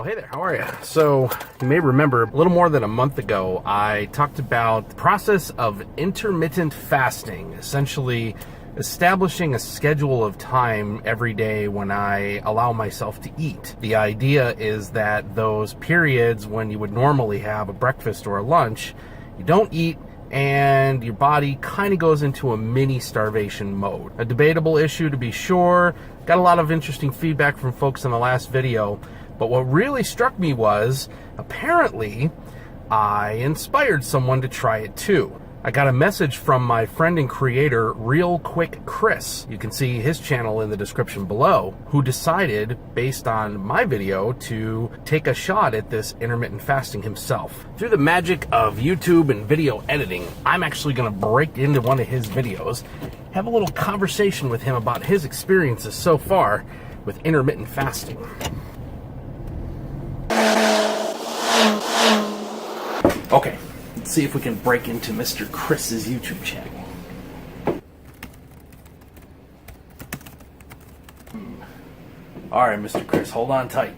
Well, hey there, how are you? So, you may remember a little more than a month ago, I talked about the process of intermittent fasting, essentially establishing a schedule of time every day when I allow myself to eat. The idea is that those periods when you would normally have a breakfast or a lunch, you don't eat, and your body kind of goes into a mini starvation mode. A debatable issue to be sure. Got a lot of interesting feedback from folks in the last video, but what really struck me was, apparently, I inspired someone to try it too. I got a message from my friend and creator, RealQuickChris. You can see his channel in the description below, who decided, based on my video, to take a shot at this intermittent fasting himself. Through the magic of YouTube and video editing, I'm actually going to break into one of his videos, have a little conversation with him about his experiences so far with intermittent fasting. Okay. Let's see if we can break into Mr. Chris's YouTube channel. All right, Mr. Chris, hold on tight.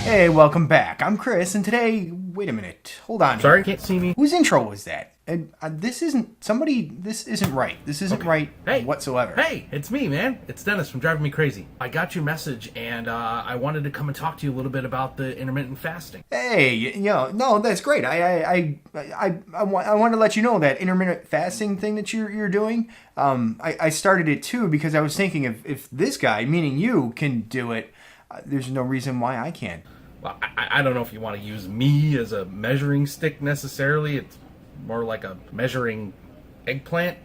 Hey, welcome back. I'm Chris, and today... Wait a minute. Hold on. Sorry, can't see me. Whose intro was that? This isn't... This isn't right. This isn't right whatsoever. Hey, it's me, man. It's Dennis from Driving Me Crazy. I got your message, and I wanted to come and talk to you a little bit about the intermittent fasting. Hey, no, that's great. I want to let you know that intermittent fasting thing that you're doing. I started it too because I was thinking if this guy, meaning you, can do it, there's no reason why I can't. Well, I don't know if you want to use me as a measuring stick necessarily. It's more like a measuring eggplant.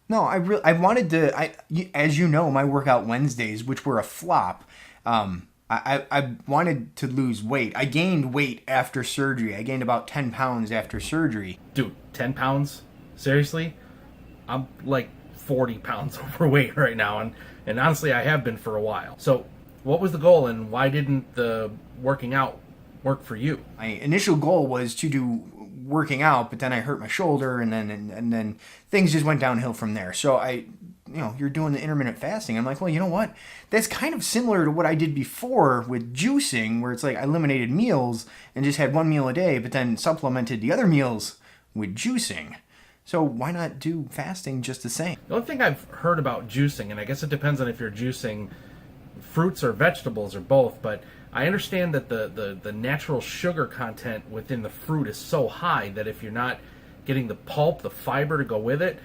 No, I wanted to. As you know, my workout Wednesdays, which were a flop. I wanted to lose weight. I gained weight after surgery. I gained about 10 pounds after surgery. Dude, 10 pounds? Seriously? I'm like 40 pounds overweight right now, and honestly, I have been for a while. So, what was the goal, and why didn't the working out work for you? My initial goal was to do working out, but then I hurt my shoulder, and then things just went downhill from there. So you're doing the intermittent fasting. I'm like, well, you know what? That's kind of similar to what I did before with juicing, where it's like I eliminated meals and just had one meal a day, but then supplemented the other meals with juicing. So why not do fasting just the same? The only thing I've heard about juicing, and I guess it depends on if you're juicing fruits or vegetables or both, but I understand that the natural sugar content within the fruit is so high that if you're not getting the pulp, the fiber to go with it,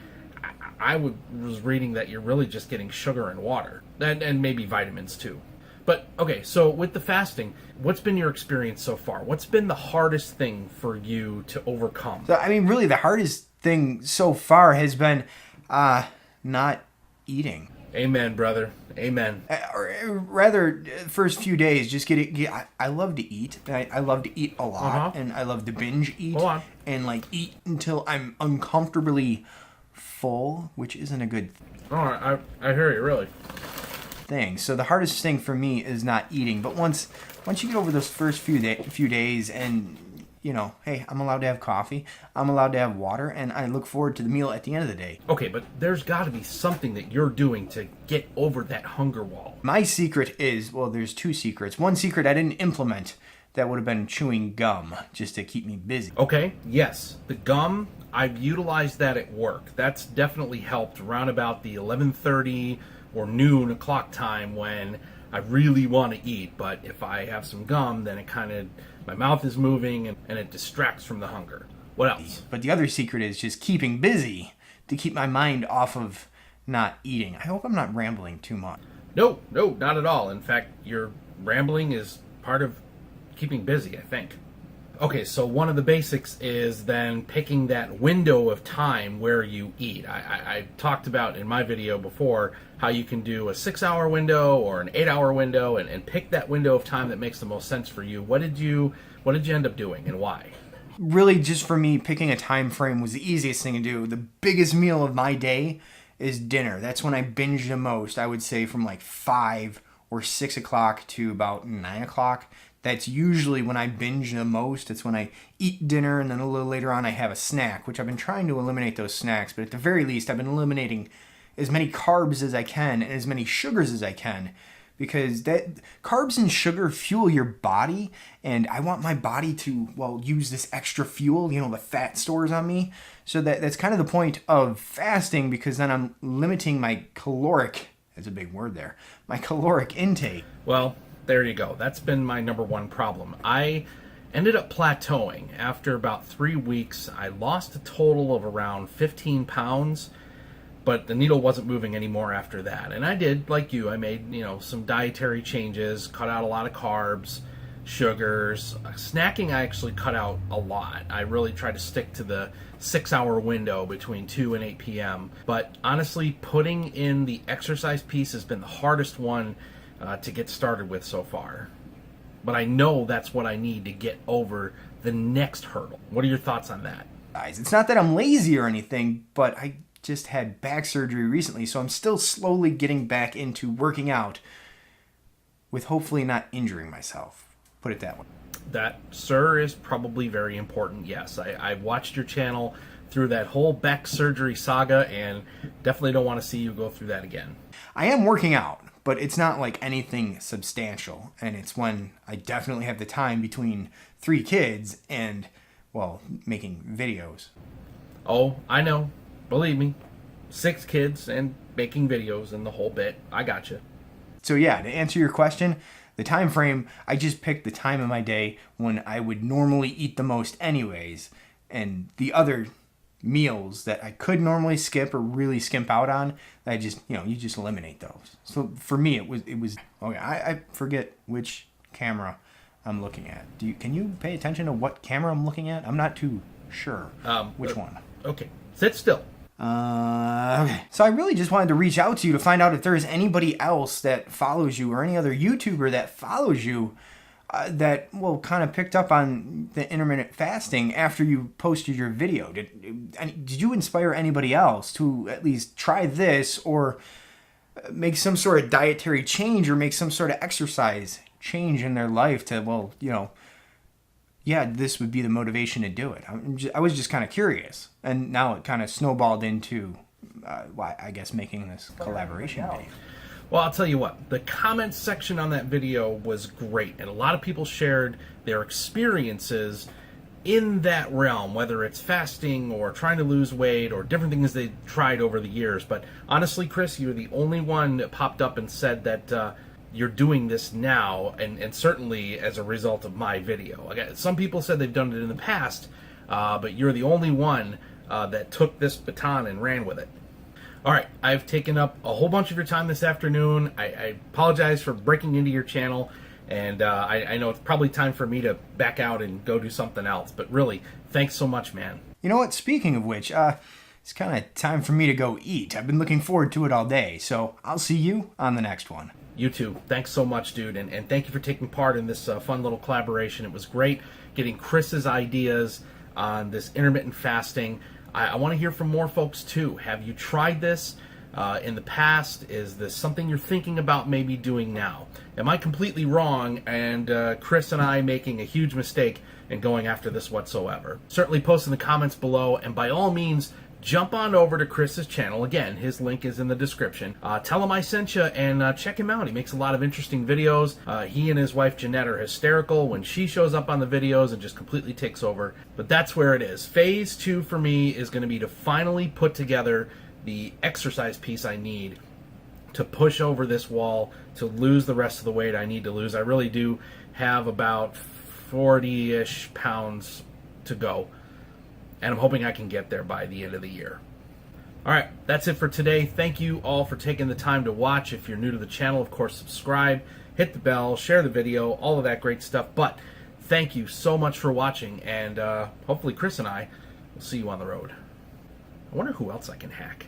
I was reading that you're really just getting sugar and water, and maybe vitamins too. But okay, so with the fasting, what's been your experience so far? What's been the hardest thing for you to overcome? So, I mean, really the hardest thing so far has been not eating. Amen, brother. Amen. Or rather, first few days, just I love to eat. I love to eat a lot, and I love to binge eat. Hold on. And like eat until I'm uncomfortably full, which isn't a good All right, I hear you, really. thing. So the hardest thing for me is not eating. But once you get over those first few days, and hey, I'm allowed to have coffee, I'm allowed to have water, and I look forward to the meal at the end of the day. Okay, but there's got to be something that you're doing to get over that hunger wall. My secret is, well, there's two secrets. One secret I didn't implement, that would have been chewing gum, just to keep me busy. Okay, yes, the gum, I've utilized that at work. That's definitely helped around about the 11:30 or noon o'clock time when I really want to eat, but if I have some gum, then my mouth is moving and it distracts from the hunger. What else? But the other secret is just keeping busy to keep my mind off of not eating. I hope I'm not rambling too much. No, not at all. In fact, your rambling is part of keeping busy, I think. Okay, so one of the basics is then picking that window of time where you eat. I talked about in my video before how you can do a 6-hour window or an 8-hour window and pick that window of time that makes the most sense for you. What did you end up doing and why? Really, just for me, picking a time frame was the easiest thing to do. The biggest meal of my day is dinner. That's when I binge the most. I would say from like 5 or 6 o'clock to about 9 o'clock. That's usually when I binge the most. It's when I eat dinner and then a little later on I have a snack, which I've been trying to eliminate those snacks. But at the very least, I've been eliminating as many carbs as I can and as many sugars as I can, because that carbs and sugar fuel your body, and I want my body to, well, use this extra fuel, you know, the fat stores on me. So that's kind of the point of fasting, because then I'm limiting my caloric, that's a big word there, my caloric intake. Well, there you go. That's been my number one problem. I ended up plateauing. After about 3 weeks, I lost a total of around 15 pounds, but the needle wasn't moving anymore after that. And I did, like you, I made, some dietary changes, cut out a lot of carbs, sugars. Snacking, I actually cut out a lot. I really tried to stick to the 6-hour window between 2 and 8 p.m. But honestly, putting in the exercise piece has been the hardest one to get started with so far. But I know that's what I need to get over the next hurdle. What are your thoughts on that? Guys, it's not that I'm lazy or anything, but I just had back surgery recently, so I'm still slowly getting back into working out with hopefully not injuring myself. Put it that way. That, sir, is probably very important. Yes, I watched your channel through that whole back surgery saga and definitely don't want to see you go through that again. I am working out, but it's not like anything substantial, and it's when I definitely have the time between 3 kids and, well, making videos. Oh, I know. Believe me, 6 kids and making videos and the whole bit. I got you. So yeah, to answer your question, the time frame, I just picked the time of my day when I would normally eat the most anyways, and the other meals that I could normally skip or really skimp out on, I just, you just eliminate those. So for me, it was okay. I forget which camera I'm looking at. Can you pay attention to what camera I'm looking at? I'm not too sure which one. Okay, sit still. Okay. So I really just wanted to reach out to you to find out if there is anybody else that follows you or any other YouTuber that follows you that, well, kind of picked up on the intermittent fasting after you posted your video. Did you inspire anybody else to at least try this or make some sort of dietary change or make some sort of exercise change in their life to, well, yeah, this would be the motivation to do it. I was just kind of curious, and now it kind of snowballed into, I guess, making this collaboration video. Well, I'll tell you what, the comments section on that video was great, and a lot of people shared their experiences in that realm, whether it's fasting or trying to lose weight or different things they tried over the years. But honestly, Chris, you're the only one that popped up and said that you're doing this now, and certainly as a result of my video. Some people said they've done it in the past, but you're the only one that took this baton and ran with it. All right, I've taken up a whole bunch of your time this afternoon. I apologize for breaking into your channel, and I know it's probably time for me to back out and go do something else, but really, thanks so much, man. You know what, speaking of which, it's kind of time for me to go eat. I've been looking forward to it all day, so I'll see you on the next one. You too. Thanks so much, dude, and thank you for taking part in this fun little collaboration. It was great getting Chris's ideas on this intermittent fasting. I want to hear from more folks too. Have you tried this in the past? Is this something you're thinking about maybe doing now? Am I completely wrong and Chris and I making a huge mistake in going after this whatsoever? Certainly post in the comments below, and by all means, jump on over to Chris's channel. Again, his link is in the description. Tell him I sent you and check him out. He makes a lot of interesting videos. He and his wife Jeanette are hysterical when she shows up on the videos and just completely takes over. But that's where it is. Phase 2 for me is going to be to finally put together the exercise piece I need to push over this wall, to lose the rest of the weight I need to lose. I really do have about 40-ish pounds to go, and I'm hoping I can get there by the end of the year. All right, that's it for today. Thank you all for taking the time to watch. If you're new to the channel, of course, subscribe, hit the bell, share the video, all of that great stuff. But thank you so much for watching, and hopefully Chris and I will see you on the road. I wonder who else I can hack.